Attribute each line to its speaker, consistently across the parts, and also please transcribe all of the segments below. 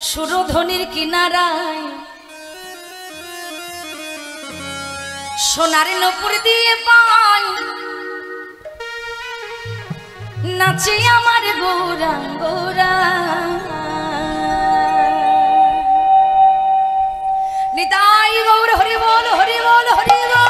Speaker 1: সুরধ্বনির কিনারায় সোনার নপুর দিয়ে পাই নাচে আমার গৌরাঙ্গরা নিতাই গৌর হরি বল হরি বল হরি বল।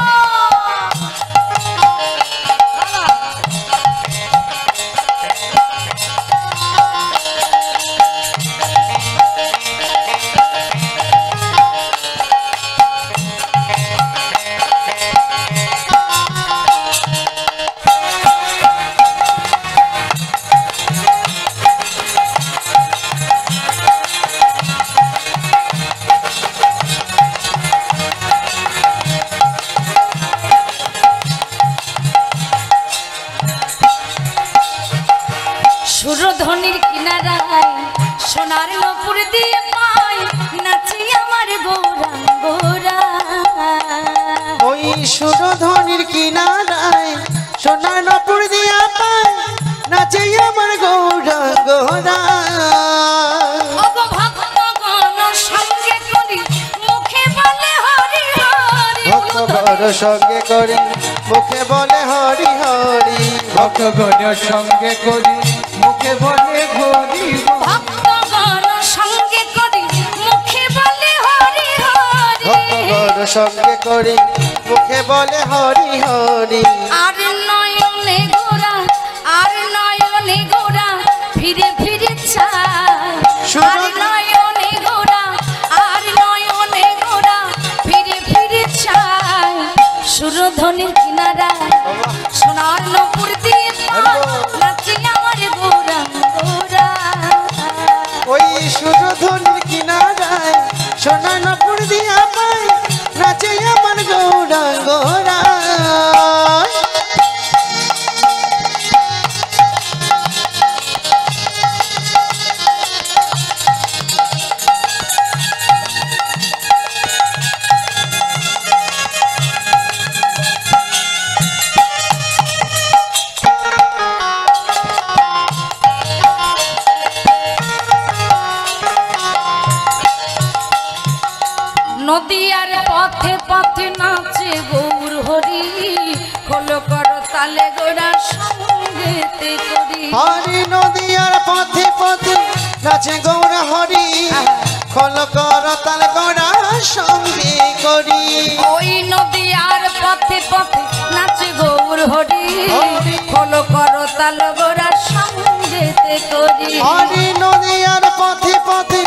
Speaker 1: সুরধ্বনির কিনারায় সোনার নপুর দিয়ে পাই নাচি আমার গৌরাঙ্গরা।
Speaker 2: ওই সুরধ্বনির কিনারায় সোনার নপুর দিয়ে পাই নাচি আমার গৌরাঙ্গরা।
Speaker 1: ওগো ভক্তগণ সঙ্গে করি মুখে বলে হরি হরি।
Speaker 2: ভক্তগণ সঙ্গে করি মুখে বলে হরি হরি।
Speaker 3: ভক্তগণ সঙ্গে করি মুখে বলে হরি।
Speaker 1: ভক্তগণ সঙ্গে করি মুখে বলে হরি হরি।
Speaker 2: ভক্তগণ সঙ্গে করি মুখে বলে হরি হরি।
Speaker 1: আর নয়নে গোরা আর নয়নে গোরা ফিরে ফিরে চায়। আর নয়নে গোরা আর নয়নে গোরা ফিরে ফিরে চায়। সুরধ্বনির কিনারায় সোনার নপুর দিয়ে নাচি আমার গৌরাঙ্গরা।
Speaker 2: ওই সুরধ্বনির কিনারায় সোনার নপুর দিয়ে পাই নাচে আমার গৌরাঙ্গরা।
Speaker 1: নদিয়ার পথে পথে নাচে গৌর হরি। খোলো করো তালে গোড়া সঙ্গেতে করি।
Speaker 2: হরি নদিয়ার পথে পথে নাচে গৌর হরি। খোল কর তাল গোড়া সঙ্গে করি।
Speaker 1: ওই নদিয়ার পথে পথে নাচে গৌর হরি। খোলো করো তালে গোড়া সঙ্গেতে করি।
Speaker 2: হরি নদিয়ার পথে পথে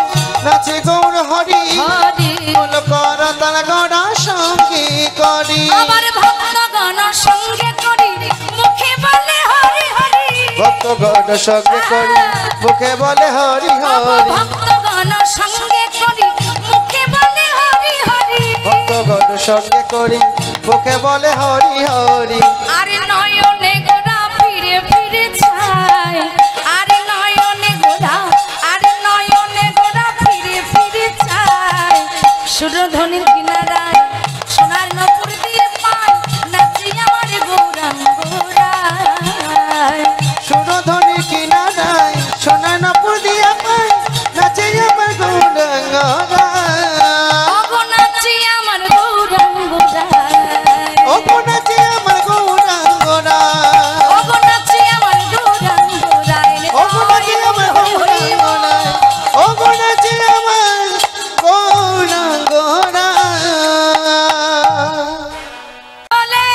Speaker 2: নাচে গৌর হরি।
Speaker 1: হরি
Speaker 2: খোল কর তাল গোড়া সঙ্গে করি।
Speaker 1: আবার ভক্তগণ সঙ্গে করি মুখে বলে হরি হরি।
Speaker 2: ভক্তগণ সঙ্গে করি মুখে বলে হরি হরি।
Speaker 1: ভক্তগণ সঙ্গে করি মুখে বলে হরি হরি।
Speaker 2: ভক্তগণ সঙ্গে করি মুখে বলে হরি হরি।
Speaker 1: আর নয়নে গোরা ফিরে ফিরে চায়। আর নয়নে গোরা আর নয়নে গোরা ফিরে ফিরে চায়। সুরধ্বনির কিনারায় সোনার নপুর দিয়ে পাই নাচি আমার গৌরাঙ্গরা।
Speaker 2: সুরধ্বনির কিনারায় সোনার নপুর দিয়ে পাই নাচে আমার গৌরাঙ্গরা।
Speaker 1: ওগো নাচি আমার গৌরাঙ্গরা।
Speaker 2: ওগো নাচে আমার গৌরাঙ্গরা।
Speaker 1: ওগো নাচি আমার গৌরাঙ্গরা।
Speaker 2: ওগো নাচে আমার গৌরাঙ্গরা। ওগো নাচে আমার গৌরাঙ্গরা।
Speaker 1: বলে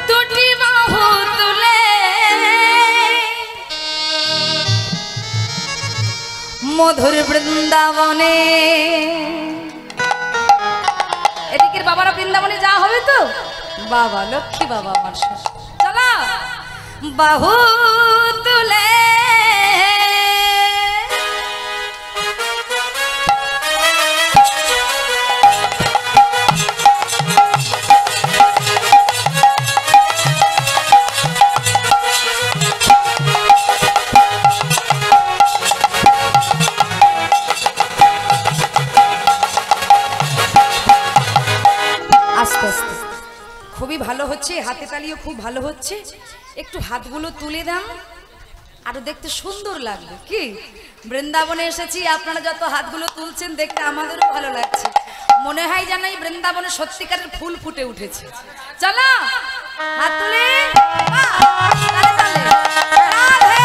Speaker 1: দুটি বাহু তুলে মধুর বৃন্দাবনে। এদিকের বাবারা বৃন্দাবনে যা হবে তো বাবা লক্ষ্মী বাবা আমার চলা বাহু তুলে আস্তে আস্তে খুবই ভালো হচ্ছে, হাতে তালিও খুব ভালো হচ্ছে। একটু হাতগুলো তুলে দাও। আরো দেখতে সুন্দর লাগবে কি বৃন্দাবনে এসেছি আপনারা যত হাতগুলো তুলছেন দেখতে আমাদেরও ভালো লাগছে মনে হয় যেন এই বৃন্দাবনে সত্যিকারের ফুল ফুটে উঠেছে চলো হাত তুলে তালে তালে রাধে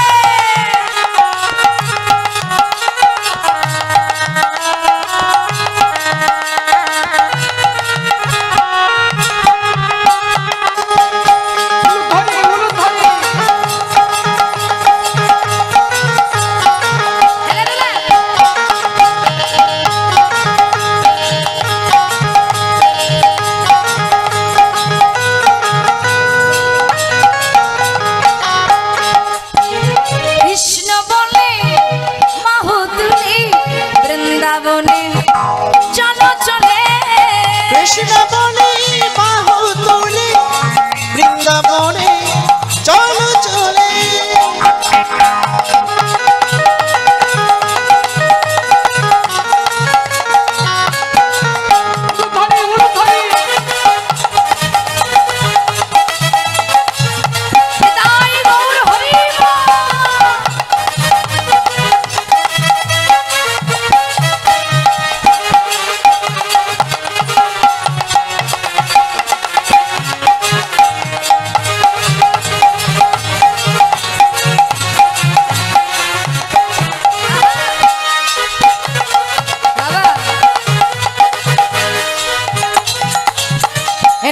Speaker 2: কৃষ্ণ বলে বাহু তুলে বৃন্দাবনে চলো চলে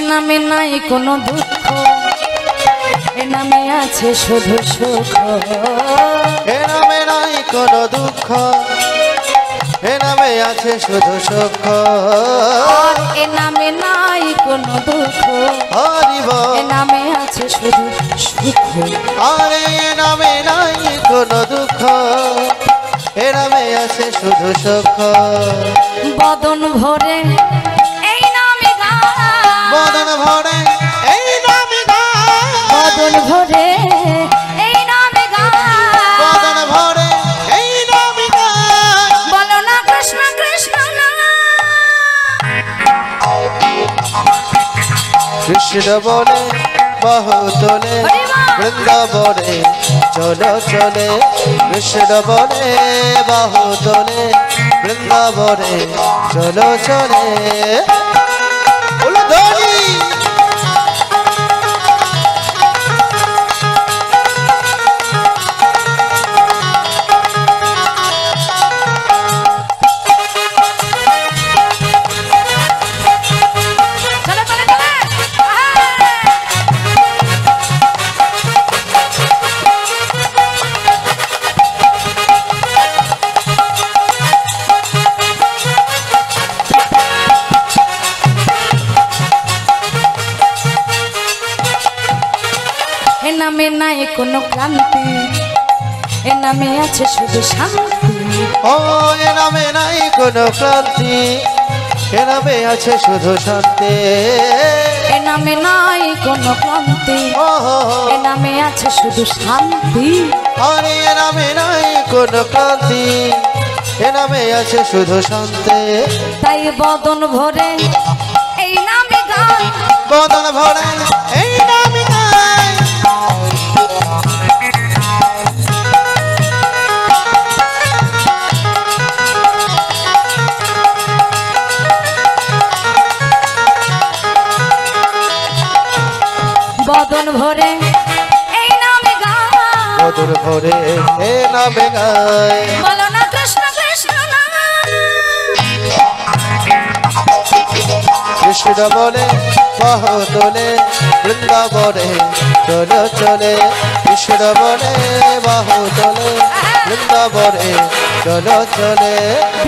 Speaker 1: নামে নাই কোনো দুঃখ এ নামে আছে শুধু সুখ
Speaker 2: এ নামে নাই কোনো দুঃখ এ নামে আছে শুধু সুখ
Speaker 1: এ নামে নাই কোনো দুঃখ
Speaker 2: হরিব
Speaker 1: এ নামে আছে শুধু সুখ
Speaker 2: আরে এ নামে নাই কোনো দুঃখ এ নামে আছে শুধু সুখ
Speaker 1: বদন ভরে এই নামে গান
Speaker 2: বদন ভরে এই নামে গান
Speaker 1: বদন ভরে এই নামে গান
Speaker 2: বদন ভরে এই নামে গান
Speaker 1: বলো না কৃষ্ণ কৃষ্ণ না
Speaker 2: কৃষ্ণ বলে বাহু তোলে বৃন্দাবনে চলো চলে কৃষ্ণ বলে বাহু তোলে বৃন্দাবনে চলো চলে উলধরি
Speaker 1: চলে চলে চলে এ নামে নাই কোনো ক্লান্তি এ নামে আছে শুধু শান্তি
Speaker 2: ও এ নামে নাই কোনো ক্লান্তি এ নামে আছে শুধু শান্তি
Speaker 1: এ নামে নাই কোনো ক্লান্তি
Speaker 2: ও
Speaker 1: এ নামে আছে শুধু শান্তি
Speaker 2: আরে এ নামে নাই কোনো ক্লান্তি এ নামে আছে শুধু শান্তি
Speaker 1: তাই বদন ভরে এই নামে গান
Speaker 2: বদন ভরে এই নামে গান
Speaker 1: বদন ভরে এই নামে গান
Speaker 2: বদন ভরে এ নামে গায়
Speaker 1: বলো না কৃষ্ণ কৃষ্ণ না
Speaker 2: কৃষ্ণ বলে বাহু তোলে বৃন্দাবনে চলো চলে কৃষ্ণ বলে বাহু তোলে বৃন্দাবনে চলো চলে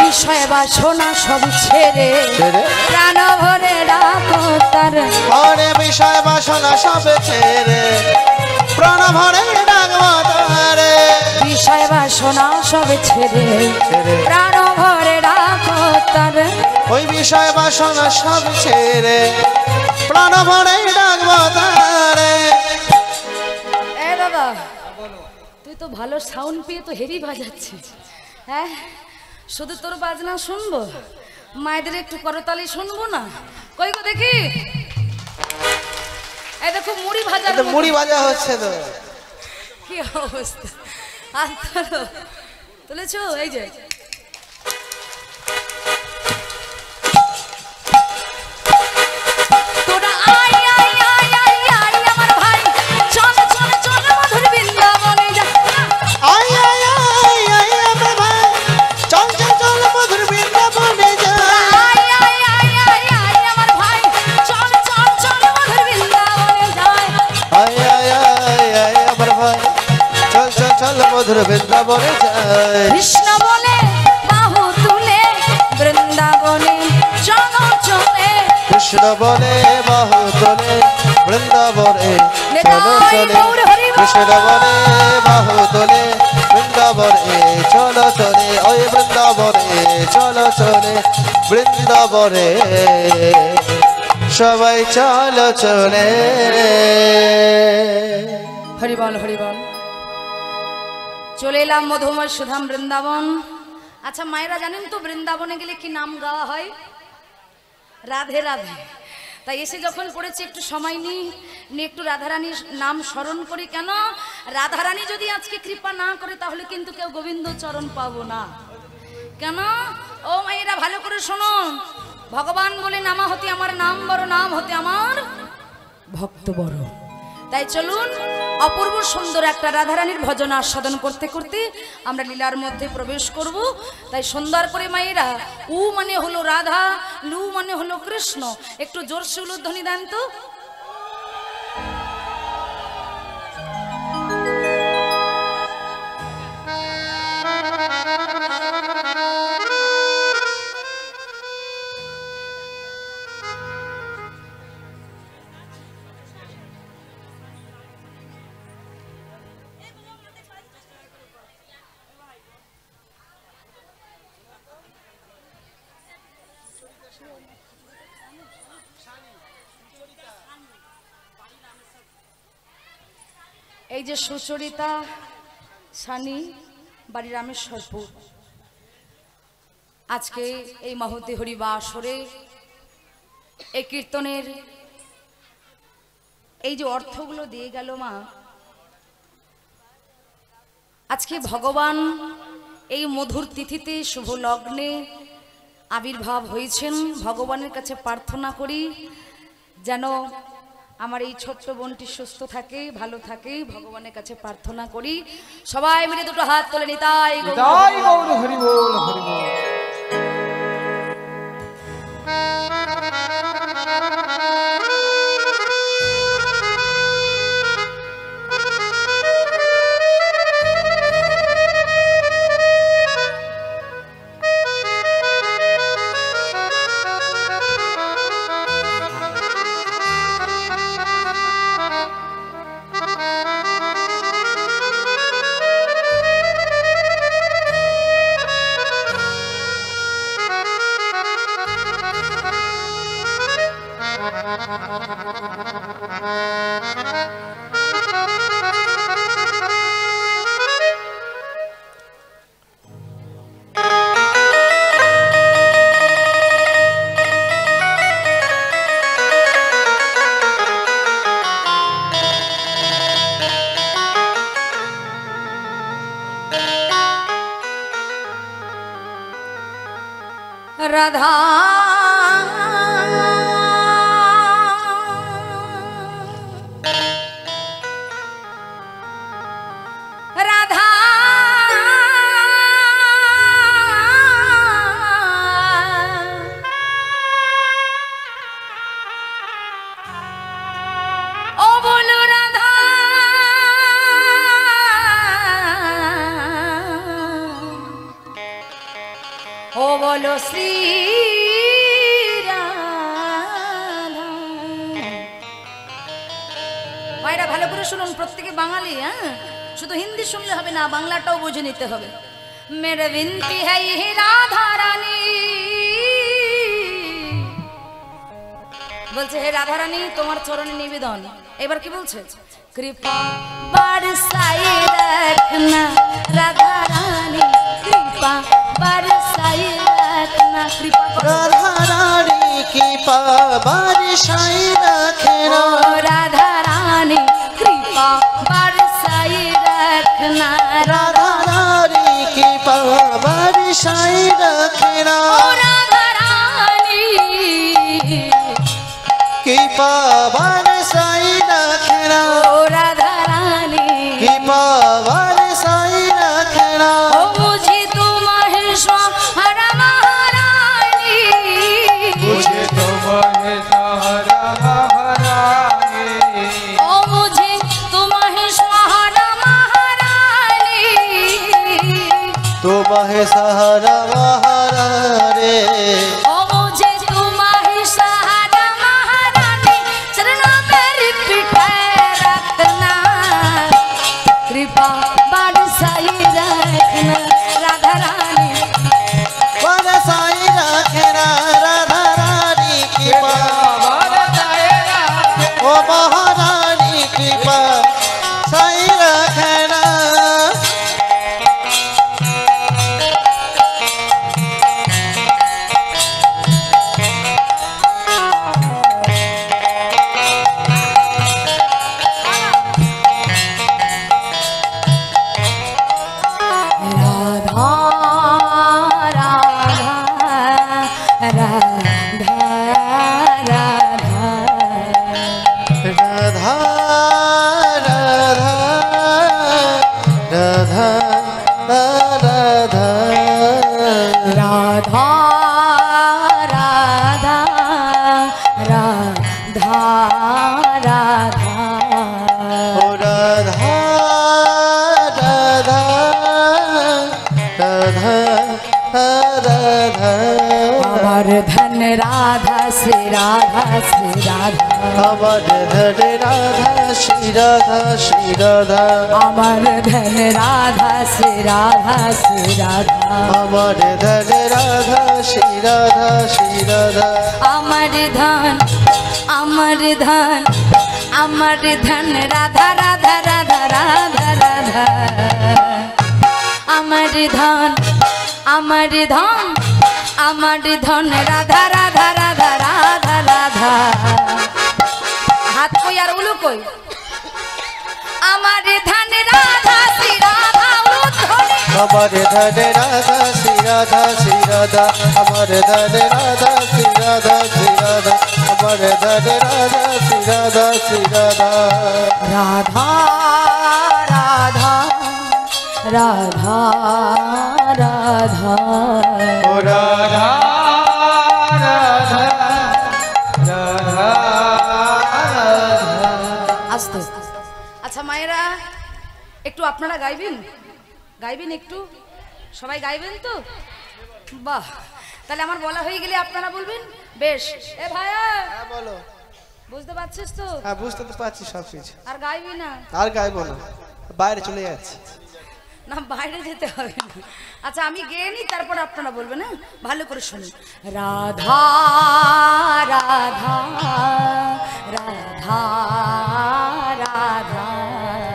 Speaker 1: বিষয় বাসনা সব ছেড়ে
Speaker 2: ছেড়ে
Speaker 1: প্রাণ ভরে ডাকো তার
Speaker 2: আরে বিষয় বাসনা সব ছেড়ে প্রাণ ভরে ডাকবো তারে
Speaker 1: বিষয় বাসনা সব ছেড়ে
Speaker 2: ছেড়ে
Speaker 1: প্রাণ ভরে ডাকো তার
Speaker 2: ওই বিষয় বাসনা সব ছেড়ে প্রাণ ভরে ডাকবো তারে
Speaker 1: এ দাদা তুই তো ভালো সাউন্ড পেয়ে তো হেভি বাজাচ্ছিস হ্যাঁ শুধু তোর বাজনা শুনবো মায়েদের একটু করতালি শুনবো না কই গো দেখি এই দেখো মুড়ি ভাজা
Speaker 2: মুড়ি ভাজা হচ্ছে তো
Speaker 1: কি অবস্থা, হাত তোলো, তুলেছো? এই যে তোরা আয় আয় আয় আয় আয় আমার ভাই, চল চল চল মধুর বৃন্দাবনে যা।
Speaker 2: আয় আয় আয় আয় আমার ভাই, চল চল চল মধুর বৃন্দাবনে যাই।
Speaker 1: আয় আয় আয় আয় আয় আমার ভাই, চল চল চল মধুর বৃন্দাবনে যাই।
Speaker 2: আয় আয় আয় আয় আমার ভাই, চল চল চল মধুর বৃন্দাবনে যাই।
Speaker 1: কৃষ্ণ বলে বাহু তুলে বৃন্দাবনে চলো চলে।
Speaker 2: কৃষ্ণ বলে বাহু তোলে বৃন্দাবনে চলো চলে। কৃষ্ণ বলে বাহু তোলে বৃন্দাবনে চলো চলে। ওই বৃন্দাবনে চলো চলে, বৃন্দাবনে সবাই চলো চলে।
Speaker 1: হরিবল হরিবল। চলে এলাম মধুময় সুধাম বৃন্দাবন। আচ্ছা মায়েরা জানেন তো বৃন্দাবনে গেলে কি নাম গাওয়া হয়? রাধে রাধে। তাই এসে যখন পড়েছি একটু সময় নিয়ে একটু রাধারানীর নাম স্মরণ করি। কেন? রাধারানী যদি আজকে কৃপা না করে তাহলে কিন্তু কেউ গোবিন্দ চরণ পাবো না। কেন? ও মায়েরা ভালো করে শুনুন, ভগবান বলে নামা হতে আমার নাম বড়, নাম হতে আমার ভক্ত বড়। তাই চলুন অপূর্ব সুন্দর একটা রাধারানীর ভজন আস্বাদন করতে করতে আমরা লীলার মধ্যে প্রবেশ করব। তাই সুন্দর করে মায়েরা, উ মানে হলো রাধা, লু মানে হলো কৃষ্ণ, একটু জোরসে উলুধ্বনি দেন তো। এই যে সুচরিতা সানি, বাড়ি রামেশ্বরপুর। আজকে এই মহতি হরিবা আসরে এই কীর্তনের এই যে অর্থগুলো দিয়ে গেল মা, আজকে ভগবান এই মধুর তিথিতে শুভ লগ্নে আবির্ভাব হয়েছেন। ভগবানের কাছে প্রার্থনা করি যেন আমার এই ছোট্ট বোনটি সুস্থ থাকে, ভালো থাকে, ভগবানের কাছে প্রার্থনা করি। সবাই মিলে দুটো হাত তুলে নিতাই
Speaker 3: জয় গৌর হরি বল হরি বল।
Speaker 1: রাধা রাধা ও বলো রাধা ও বলো শ্রী রাধা। মায়েরা ভালো করে শুনুন, প্রত্যেকে বাঙালি, হ্যাঁ, শুধু হিন্দি শুনলে হবে না, বাংলাটাও বুঝে নিতে হবে। মেরে বিনতি है ये রাধা রানী, বলছে হে রাধা রানী তোমার চরণে নিবেদন। এবার কি বলছে? কৃপা বরসাই রাখনা রাধা রানী, কৃপা বরসাই রাখনা, কৃপা
Speaker 2: রাধা রানী কৃপা বরসাই রাখনা,
Speaker 1: রাধা রানী কৃপা বরসাই
Speaker 2: রাধা রানী কৃপা বর্ষাই রাখে না
Speaker 1: ও রাধা রানী
Speaker 2: কৃপা বর্ষাই রাখে না
Speaker 1: ও রাধা রানী
Speaker 2: কৃপা বর্ষাই রাখে না
Speaker 1: ও মুঝে তো মহেশ্বর মহারানী
Speaker 3: मुझे तो महेश्वर महारानी
Speaker 1: ও মুঝে তো মহেশ্বর মহারানী
Speaker 2: तो महेश्वर महारानी
Speaker 1: ओ मुझे तू महेश्वर महारानी चरणों में रिपीट रखना कृपा बरसाई रखना राधा रानी
Speaker 2: बरसाई राखे ना राधा रानी कृपा ओ महारानी कृपा साई राखे ना
Speaker 1: राधा राधा राधा राधा
Speaker 2: राधा राधा राधा राधा
Speaker 1: राधा राधा राधा
Speaker 2: ओ राधा राधा राधा राधा
Speaker 1: अमर धन राधा से राधा से राधा
Speaker 2: अमर धन राधा श्री राधा श्री राधा
Speaker 1: अमर धन राधा से राधा से राधा
Speaker 2: अमर धन राधा श्री राधा श्री राधा
Speaker 1: अमर धन अमर धन अमर धन राधा राधा राधा राधा राधा अमर धन अमर धन अमर धन राधा राधा राधा राधा राधा हाथ कोई यार उलू कोई अमर धन राधा श्री राधा उलू धोनी
Speaker 2: अमर धन राधा श्री राधा श्री राधा अमर धन राधा श्री राधा श्री राधा अमर धन राधा श्री राधा श्री राधा
Speaker 1: राधा राधा राधा राधा
Speaker 3: ओ राधा राधा राधा
Speaker 1: আস্তে আচ্ছা মায়েরা একটু আপনারা গাইবেন গাইবেন একটু সবাই গাইবেন তো বাহ তাহলে আমার বলা হয়ে গেলে আপনারা বলবেন বেশ এ ভাইয়া
Speaker 2: হ্যাঁ বলো
Speaker 1: বুঝতে পারছিস তো
Speaker 2: হ্যাঁ বুঝতে তো পারছি সব কিছু
Speaker 1: আর গাইবি না
Speaker 2: আর গাইবো না বাইরে চলে যাচ্ছি
Speaker 1: না বাইরে যেতে হবে না আচ্ছা আমি গেয়ে নিই তারপর আপনারা বলবেন হ্যাঁ ভালো করে শুনুন রাধা রাধা রাধা রাধা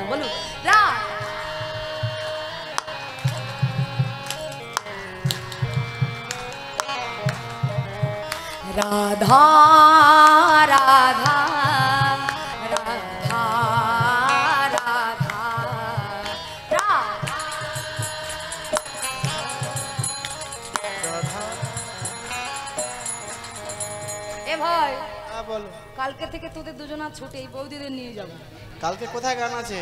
Speaker 1: বলুন রাধা রাধা রাধা রাধা রাধা এ ভাই
Speaker 2: হ্যাঁ বলো
Speaker 1: কালকে থেকে তোদের দুজনা ছুটে এই বৌদিদের নিয়ে যাবো
Speaker 2: কালকে কোথায় গান আছে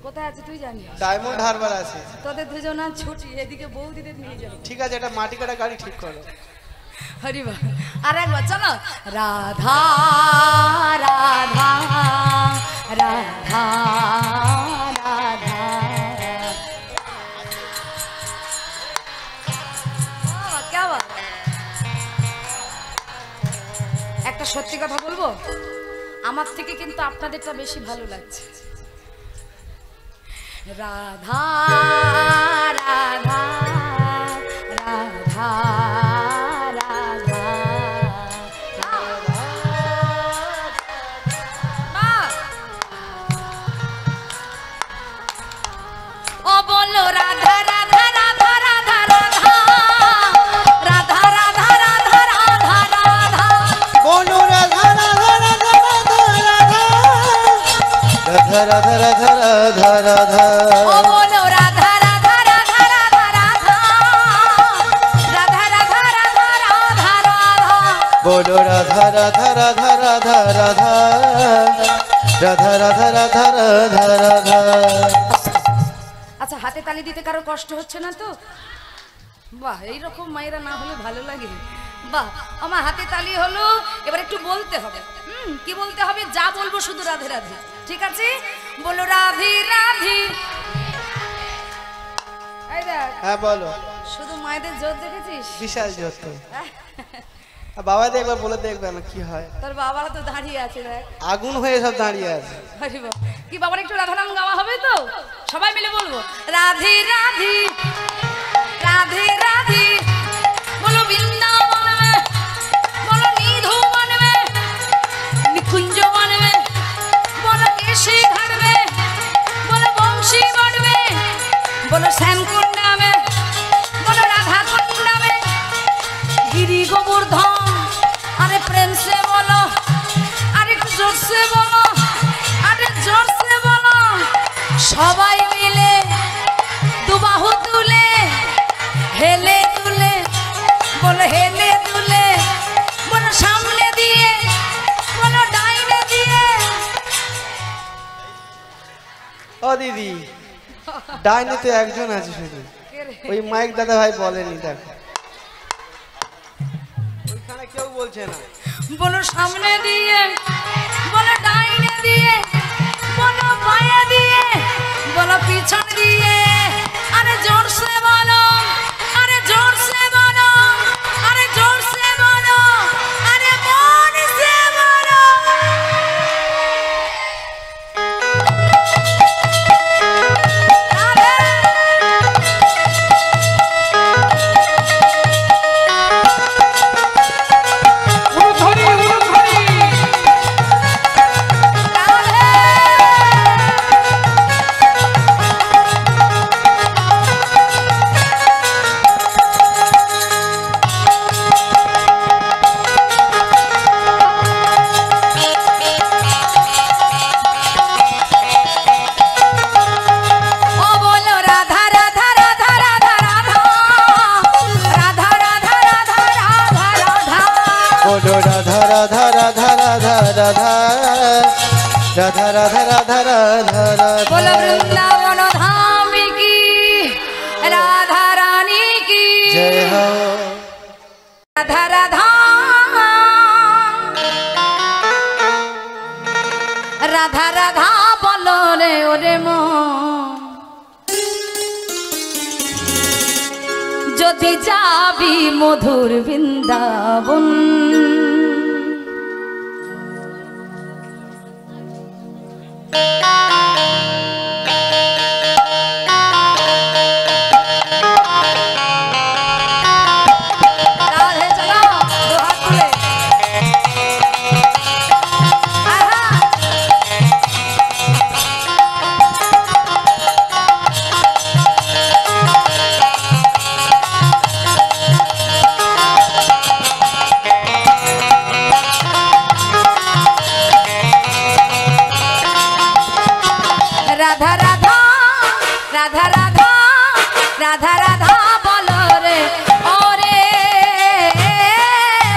Speaker 1: কোথায় আছে তুই জানিস
Speaker 2: ডায়মন্ড হারবার আছে
Speaker 1: তোদের দুজনা ছুটি এদিকে বৌদিদের নিয়ে যাবো
Speaker 2: ঠিক আছে এটা মাটি কাটা গাড়ি ঠিক করো
Speaker 1: হরি বা আর একবার চলো রাধা রাধা রাধা রাধা क्या बात একটা সত্যি কথা বলবো আমার থেকে কিন্তু আপনাদেরটা বেশি ভালো লাগছে রাধা রাধা রাধা রাধা ও বলো রাধা রাধা রাধা রাধা রাধা রাধা রাধা রাধা রাধা রাধা
Speaker 2: बोलो राधा राधा राधा राधा राधा राधा राधा राधा राधा
Speaker 1: ও বলো রাধা
Speaker 2: রাধা রাধা রাধা রাধা রাধা রাধা রাধা রাধা রাধা।
Speaker 1: আচ্ছা, হাতে তালি দিতে কারো কষ্ট হচ্ছে না তো? বাহ, এইরকম মায়েরা না হলে ভালো লাগে। বাহ, আমার হাতে তালি হলো। এবার একটু বলতে হবে। কি বলতে হবে? যা বলবো শুধু রাধে রাধে, ঠিক আছে? বলো রাধে রাধে। এই দেখ,
Speaker 2: হ্যাঁ বলো।
Speaker 1: শুধু মায়েদের জোর দেখেছিস?
Speaker 2: বিশাল জোর তো। বাবা একবার বলে দেখবে না কি হয়।
Speaker 1: তোর বাবা তো দাঁড়িয়ে আছে, দেখ
Speaker 2: আগুন হয়ে সব দাঁড়িয়ে আছে।
Speaker 1: আরে বাবা, কি বাবার একটু রাধা নাম গাওয়া হবে তো? সবাই মিলে বলবো রাধে রাধে রাধে রাধে। বলো বৃন্দাবন মে, বলো নিধুবন মে, নিকুঞ্জ বন মে, বলো কেশী ঘাট মে, বলো বংশী বন মে, বলো শ্যামকুন্ডা মে, বলো রাধা কুন্ডা মে, गिरी गोवर्धन। अरे प्रेम से बोलो, अरे जोर से बोलो, अरे जोर से बोलो। सबाई मिले दुबाहु तुले, हेले तुले, बोलो हेले तुले, बोलो सामने दिए, बोलो डाइने दिए।
Speaker 2: ও দিদি, ডাইনে তো একজন আছে শুধু, ওই মাইক দাদা ভাই বলেনি। দেখো ওইখানে কেউ বলছে না।
Speaker 1: बोलो सामने दिए, बोलो डाइने दिए, बोलो बाएं दिए, बोलो पीछन दिए। अरे जोर से बोलो, अरे जोर से बोलो, अरे जोर से बोलो, अरे मन से बोलो। राधे
Speaker 3: উলুধ্বনি উলুধ্বনি।
Speaker 1: ओ बोलो राधा राधा राधा राधा राधा, राधा राधा राधा राधा राधा।
Speaker 2: बोलो राधा राधा राधा राधा राधा राधा राधा राधा राधा राधा।
Speaker 1: बोलो वृंदावन धाम की, राधा रानी की
Speaker 2: जय हो।
Speaker 1: राधा राधा राधा राधा। बोलो रे ओरे मन, যদি যাবি মধুর বৃন্দাবন। রাধে চলো, দু হাত তুলে। আহা। রাধা রাধা রাধা রাধা রাধা রাধা। বলো রে ওরে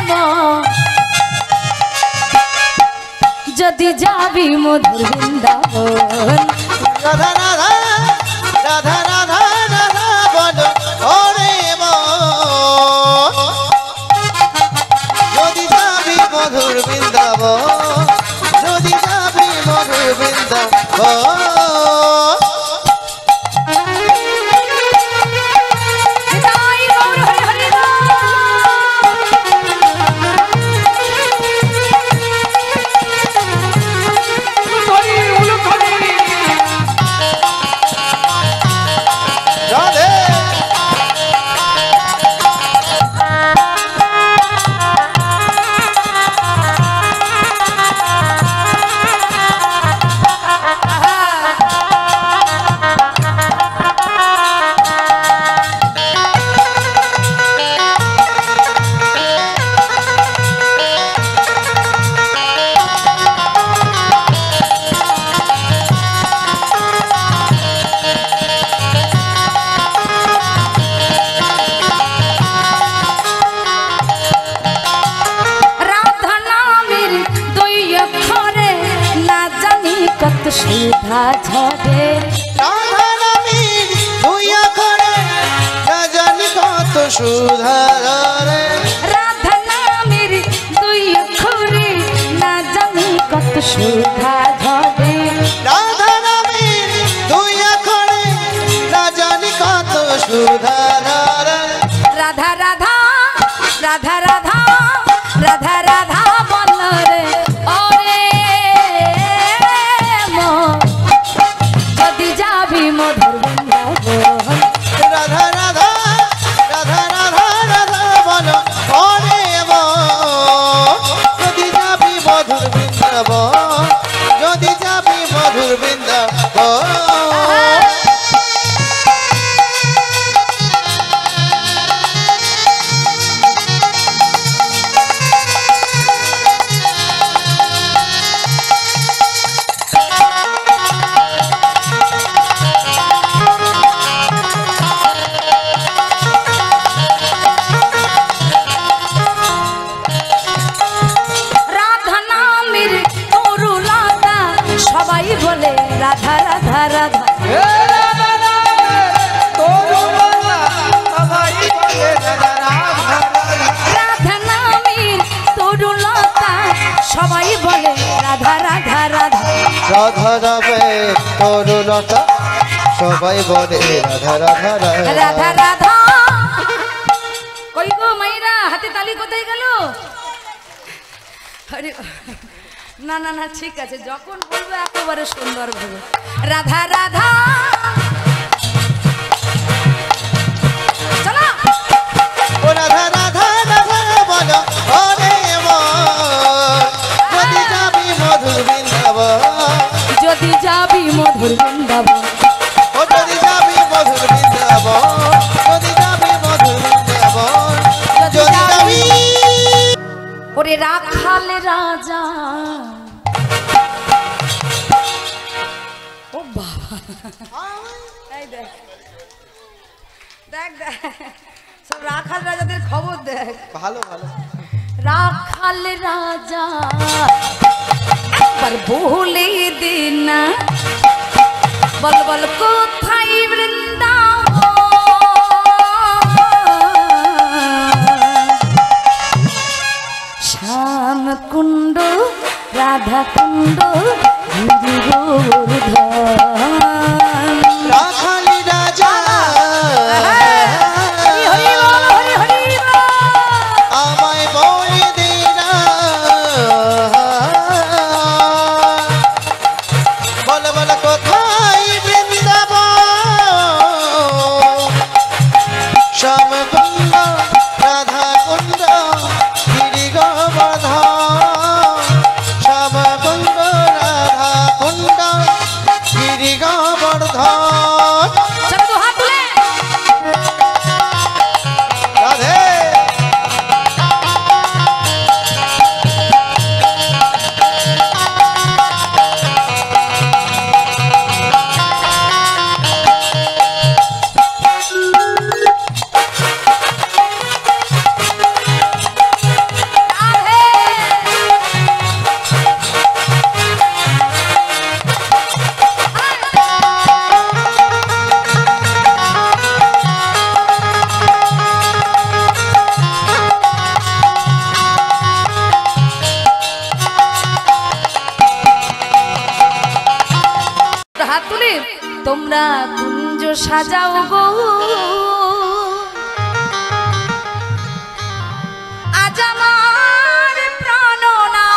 Speaker 1: মন, যদি যাবি মধুর বৃন্দাবন।
Speaker 2: রাধা রাধা রাধা রাধা রাধা বলো ওরে মন, যদি যাবি মধুর বৃন্দাবন, যদি যাবি মধুর বৃন্দাবন।
Speaker 1: হৃদয় গৌর হরি হরি রাম।
Speaker 3: উলুধ্বনি উলুধ্বনি।
Speaker 2: রাধে
Speaker 1: আহা। ঝরে
Speaker 2: রাধা নামের দুই অক্ষরে না জানি কত সুধা ঝরে।
Speaker 1: রাধা নামের দুই অক্ষরে না জানি কত সুধা ঝরে
Speaker 2: রাধা নামের দুই অক্ষরে না জানি কত সুধা ঝরে।
Speaker 1: রাধা রাধা রাধা রাধা রাধা রাধা বল রে ওরে মন যদি যাবি মধুর বৃন্দাবন
Speaker 2: রাধা রাধা রাধা রাধা রাধা বলো ওরে মন যদি যাবি মধুর বৃন্দাবন, যদি যাবি মধুর বৃন্দাবন।
Speaker 1: রাধা নামের তরুলতা সবাই বলে রাধা রাধা রাধা রাধা নামের তরুলতা সবাই বলে রাধা রাধা রাধা
Speaker 2: রাধা রাবে তরুলতা সবাই বলে রাধা রাধা রাধা।
Speaker 1: রাধা রাধা কই গো মাইরা হাতে তালি কোথায় গেল? আরে না না না ঠিক আছে, যখন বলবো একেবারে সুন্দর ভাবে রাধা রাধা চলো
Speaker 2: ও রাধা রাধা রাধা বলো ওরে মন যদি যাবি মধুর বৃন্দাবন,
Speaker 1: যদি যাবি মধুর বৃন্দাবন
Speaker 2: ও যদি যাবি মধুর বৃন্দাবন, যদি যাবি মধুর বৃন্দাবন, যদি যাবি।
Speaker 1: ওরে রাখাল রাজা ও বাবা এই দেখ দেখ দেখ সব রাখাল রাজাদের খবর দেখ।
Speaker 2: ভালো ভালো
Speaker 1: রাখাল রাজা একবার বলে দে না বল বল কোথায় বৃন্দাবন শ্যাম কুণ্ড রাধা কুণ্ড গিরি গোবর্ধন
Speaker 2: রাখালি রাজা
Speaker 1: হরি হরি বল, হরি হরি বল।
Speaker 2: আমায় বলে দে না বল বল কোথায় বৃন্দাবন শ্যাম কুণ্ড রাধা কুণ্ড গিরি গোবর্ধন শ্যাম কুণ্ড রাধা কুণ্ড গিরি গোবর্ধন।
Speaker 1: চলো তো হাত তুলে
Speaker 2: রাধে
Speaker 1: হাত তুলে তোমরা কুঞ্জ সাজাও গো আজ আমার প্রাণনা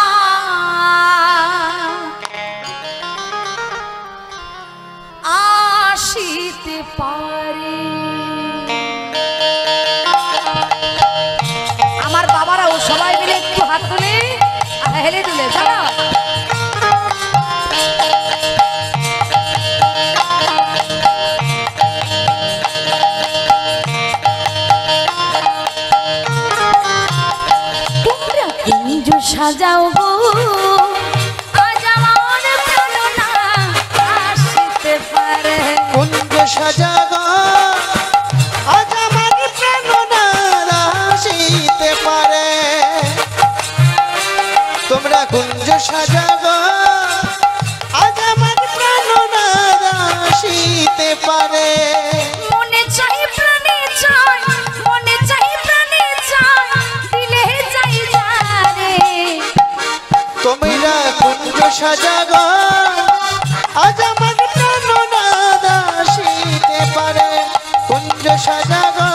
Speaker 1: আসিতে পারে। আমার বাবারাও সবাই মিলে একটু হাত তুলে হেলে তুলে চলো সাজাও গো আজ আমার প্রাণনা আসিতে পারে।
Speaker 2: কুঞ্জ সাজাগো আজ আমার প্রাণনা আসিতে পারে। তোমরা কুঞ্জ সাজাগো আজ আমার প্রাণনা সাজাগো আজ আমার প্রাণ রাধা আসিতে পারে কুঞ্জ সাজাগো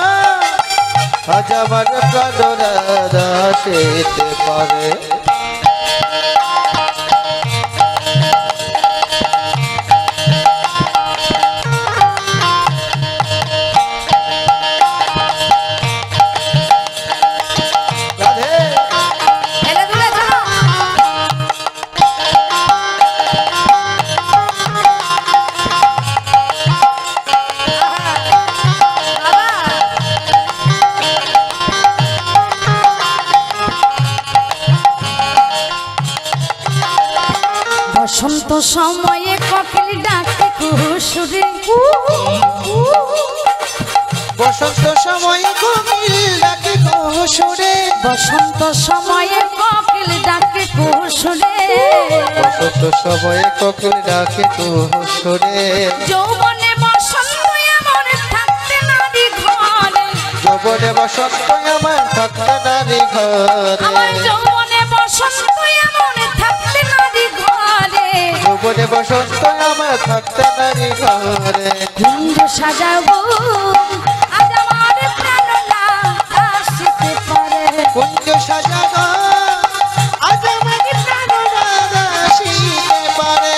Speaker 2: আজ আমার প্রাণ রাধা আসিতে পারে
Speaker 1: বসন্ত সময়ে কোকিল ডাকে কুহুসুরে
Speaker 2: বসন্ত সময়ে কোকিল ডাকে কুহুসুরে
Speaker 1: বসন্ত সময়ে কোকিল ডাকে কুহুসুরে
Speaker 2: বসন্ত সময়ে কোকিল ডাকে কুহুসুরে
Speaker 1: যৌবনে বসন্ত এমন থাকতে নারী ঘরে
Speaker 2: যৌবনে বসন্ত আমার থাকতে নারী ঘরে
Speaker 1: আমার যৌবনে বসন্ত এমন থাকতে নারী ঘরে
Speaker 2: যৌবনে বসন্ত আমার থাকতে নারী ঘরে
Speaker 1: কুঞ্জ সাজাবো আজ আমার প্রাণ আসিতে পারে
Speaker 2: কুঞ্জ সাজাগো আজ আমার প্রাণ রাধা আসিতে পারে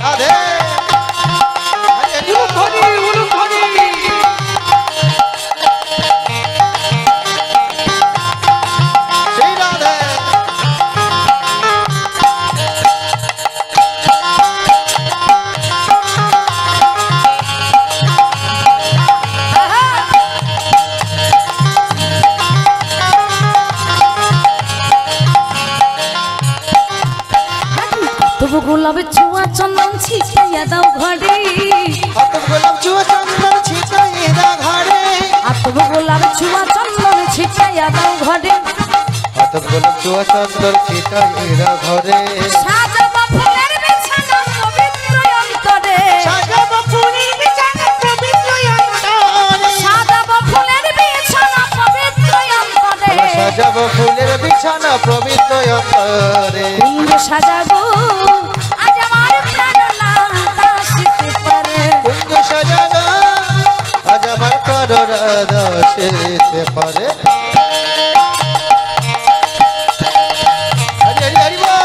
Speaker 2: রাধে সেই রাধে
Speaker 1: তবু গোলাপের ছোঁয়া চন্দন ছিটাইয়া দাও ঘরে
Speaker 2: কত গোলাপ চুয়া চন্দন ছিটাইয়া দাও ঘরে
Speaker 1: আর তবু গোলাপের ছোঁয়া চন্দন ছিটাইয়া দাও ঘরে
Speaker 2: কত গোলাপ চুয়া চন্দন ছিটাইয়া দাও ঘরে
Speaker 1: সাজাবো ফুলের বিছানা পবিত্র অন্তরে
Speaker 2: সাজাবো ফুলের বিছানা পবিত্র অন্তরে
Speaker 1: সাজাবো ফুলের বিছানা পবিত্র অন্তরে
Speaker 2: সাজাবো ফুলের বিছানা পবিত্র অন্তরে
Speaker 1: কুঞ্জ সাজাবো আজ আমার প্রাণ আসিতে পারে
Speaker 2: কুঞ্জ সাজাগো আজ আমার প্রাণ রাধা আসিতে পারে হরি হরি হরি বল।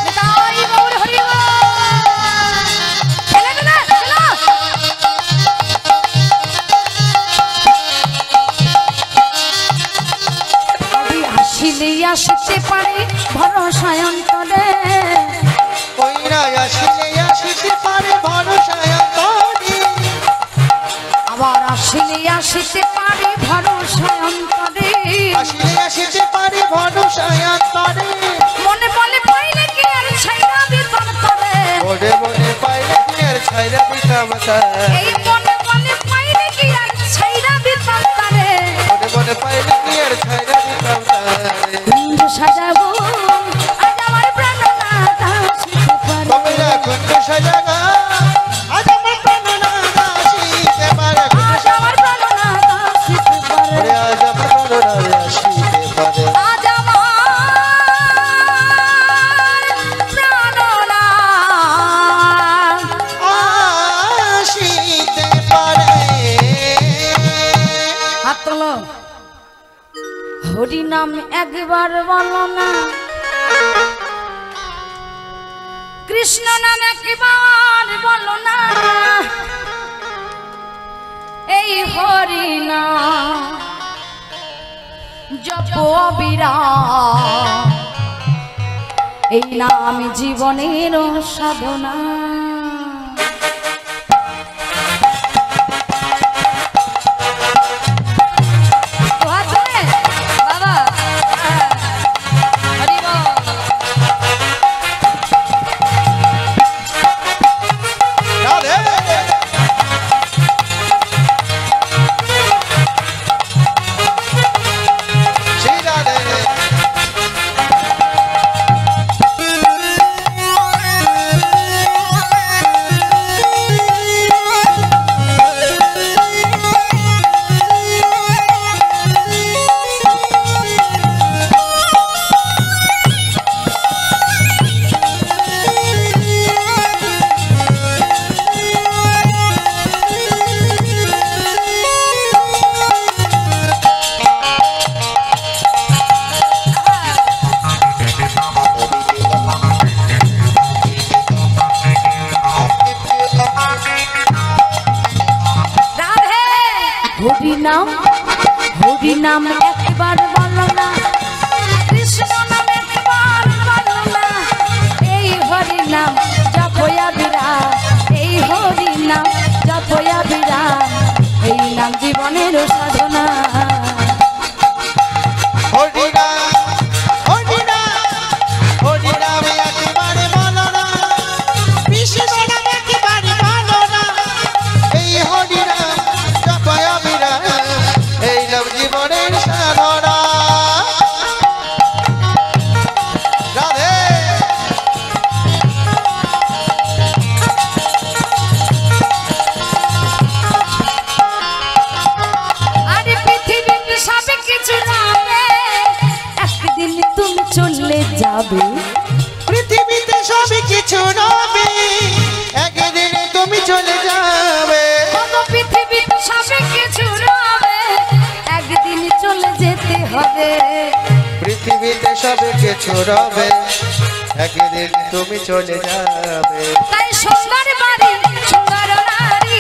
Speaker 1: নিতাই গৌর হরি বল। খেলে খেলে খেলো। কবি আসিলে আসিতে পারে ভরসায় অন্তরে
Speaker 2: কইরা আসিলে আসিতে পারে ভরসায় অন্তরে
Speaker 1: আবার আসিলে আসিতে পারে ভরসায় অন্তরে
Speaker 2: আসিলে আসিতে পারে ভরসায় অন্তরে
Speaker 1: মনে বলে পাইলে কি আর ছাইরা বিতর করে
Speaker 2: মনে মনে পাইলে কি আর ছাইরা দিতাম তারে
Speaker 1: এই মনে বলে পাইলে কি আর ছাইরা বিতর করে
Speaker 2: মনে মনে পাইলে কি আর ছাইরা দিতাম তারে
Speaker 1: কুঞ্জ সাজাবো আজ আমার প্রাণ আসিতে পারে
Speaker 2: কবিরা কুঞ্জ সাজাগো আজ আমার প্রাণ রাধা আসিতে পারে
Speaker 1: আজ আমার প্রাণ আসিতে পারে
Speaker 2: ওরে আজ আমার প্রাণ রাধা আসিতে পারে
Speaker 1: আজ আমার প্রাণ
Speaker 2: আসিতে পারে
Speaker 1: হাত তোলো হরি নাম একবার বলো না কৃষ্ণ নাম একবার বলো না এই হরি নাম জপ বিরাম এই নাম জীবনের সাধনা হরিনাম হরিনাম একবার বলো না, কৃষ্ণ নাম একবার বলো না, এই হরিনাম জপয়া বিরাম, এই হরিনাম জপয়া বিরাম, এই নাম জীবনের সাধনা।
Speaker 2: হরিনাম হরিনাম হরিনাম একবারে বলো না, কৃষ্ণ নাম একবারে বলো না, এই হরিনাম জপয়া বিরাম, এই নাম জীবনের সাধনা। রাধে
Speaker 1: আরে পৃথিবীতে সব কিছু রবে, একদিন তুমি চলে যাবে,
Speaker 2: পৃথিবীতে সব কিছু রবে, একদিন তুমি চলে যাবে।
Speaker 1: পৃথিবীতে সব কিছু রবে, একদিন চলে যেতে হবে,
Speaker 2: পৃথিবীতে সব কিছু রবে, একদিন তুমি চলে যাবে।
Speaker 1: তাই সুন্দর বাড়ি সুন্দর নারী,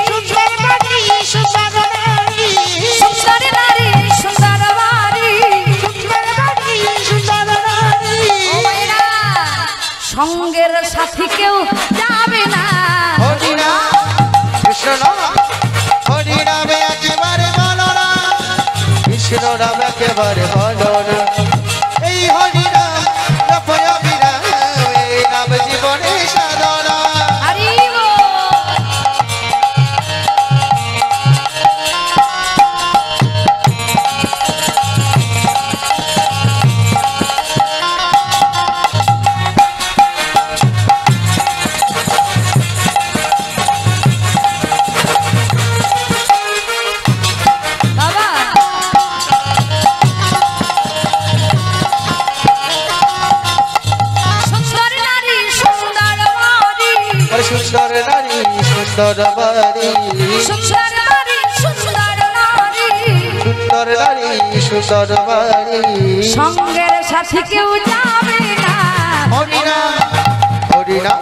Speaker 2: সুন্দর বাড়ি সুন্দর নারী,
Speaker 1: সুন্দর নারী সুন্দর বাড়ি,
Speaker 2: সুন্দর বাড়ি সুন্দর নারী।
Speaker 1: ও মায়েরা, সঙ্গের সাথী কেউ যাবে না,
Speaker 2: হরিনাম কৃষ্ণ নাম হরিনামে একেবারে বলো না, কৃষ্ণ নাম একেবারে বলো না, এই হরিনাম জপয়া বিরাম, এই নাম জীবনের সাধনা।
Speaker 1: হরি বল। বাবা সুন্দর নারী সুন্দর বাড়ি,
Speaker 2: আরে সুন্দর নারী সুন্দর বাড়ি,
Speaker 1: সুন্দর নারী সুন্দর নারী,
Speaker 2: সুন্দর নারী সুন্দর বাড়ি।
Speaker 1: সঙ্গের সাথী কেউ যাবে না,
Speaker 2: হরিনাম হরিনাম